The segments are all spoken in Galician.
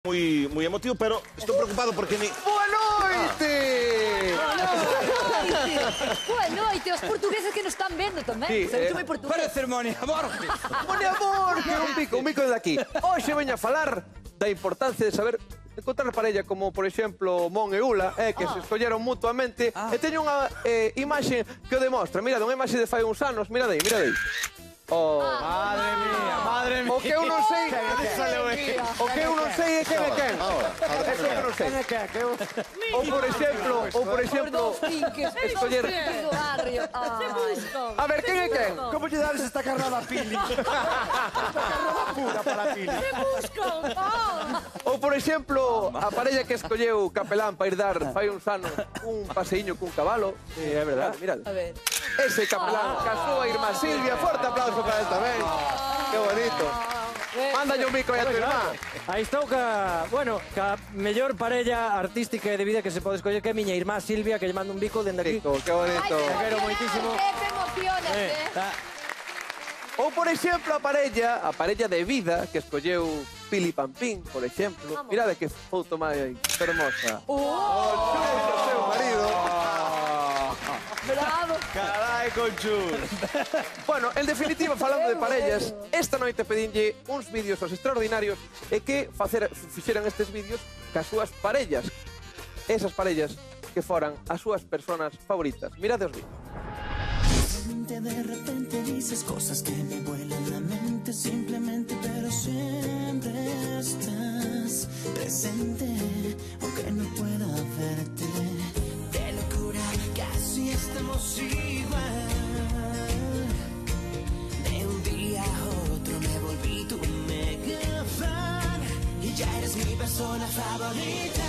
moi emotivo, pero estou preocupado porque ni... Boa noite! Boa noite, os portugueses que nos están vendo tamén. Sí, Se moi portugués. Parece Mónica Borges. Mon amor, que un bico de aquí. Hoxe veño a falar da importancia de saber encontrar parella como, por exemplo, Mon e Ula, que se escolleron mutuamente. E teño unha imaxe que o demostra. Mirad, unha imaxe de fai uns anos. Mirad aí, mirad aí. Oh, Madre mía. o que eu non sei... O que eu non sei é quen é quen. Eso que non sei. Ou por exemplo, escoller... Do barrio. A ver, quen é quen? ¿Cómo lle dades esta carnada a Pili? Esta carnada pura para Pili. Ou, por exemplo, a parella que escolleu Capelán para ir dar fai uns anos un paseíño cun cabalo. É verdade, mirad. A ver. Ese Capelán casou a irmá Silvia. Forte aplauso para él tamén. Que bonito. Mándalle un bico aí a tu irmá. Aí estou ca mellor parella artística e de vida que se pode escoller, que é miña irmá Silvia, que lle mando un bico dende aquí. Que bonito. Ay, quero moitísimo. Que te emocionas, Ou, por exemplo, a parella de vida que escolleu Pili Pampín, por exemplo. Mirade que foto máis hermosa. O seu marido. Bravo. Carai, Conchus. Bueno, en definitiva, falando de parellas, esta noite pedinlle uns vídeos os extraordinarios e que fixeran estes vídeos cas súas parellas. Esas parellas que foran as súas personas favoritas. Mirade os vídeos. De repente dices cosas que me vuelan la mente simplemente, pero siempre estás presente, aunque no pueda verte. De locura casi estamos igual. De un día a otro me volví tu mega fan y ya eres mi persona favorita.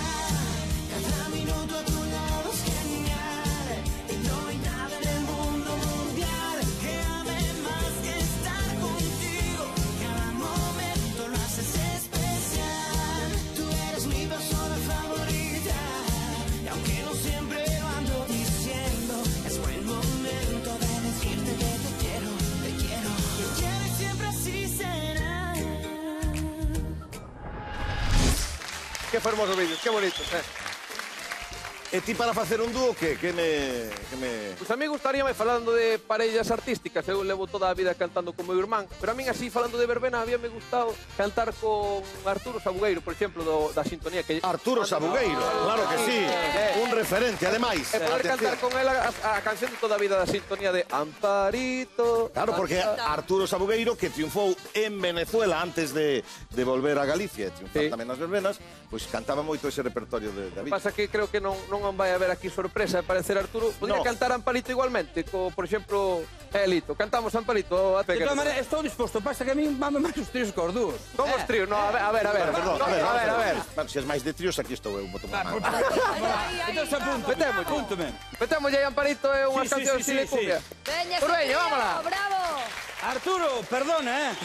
Cada minuto a tu lado es genial y no hay nada en el mundo mundial que ame más que estar contigo. Cada momento lo haces especial. Tú eres mi persona favorita y aunque no siempre lo ando diciendo, es buen momento de decirte que te quiero y quiero y siempre así será. Que fermoso vídeo, que bonito. E ti para facer un dúo, que me... Pois a mí gustaríame, falando de parellas artísticas, eu levo toda a vida cantando con meu irmán, pero a min así, falando de verbena, habíame gustado cantar con Arturo Sabugueiro, por exemplo, da sintonía que... Arturo Sabugueiro, claro que sí. Un referente, ademais. E poder cantar con ela a canción de toda a vida da sintonía de Amparito... Claro, porque Arturo Sabugueiro, que triunfou en Venezuela antes de volver a Galicia, triunfar tamén nas verbenas, pois cantaba moito ese repertorio de David. Pasa que creo que non vai haber aquí sorpresa de parecer Arturo. Podría cantar Amparito igualmente, por exemplo, Elito. Cantamos Amparito. De todas maneiras, estou disposto. Pasa que a mí mame máis os tríos que os dúos. Como os tríos? No, a ver. Perdón, a ver. Bueno, Se es máis de tríos, aquí estou eu, boto má mano. Entón se apunto. Metemos aí Amparito e unhas cancións de cumbia. Veña, Por veña, vámola. Bravo. Arturo, perdona,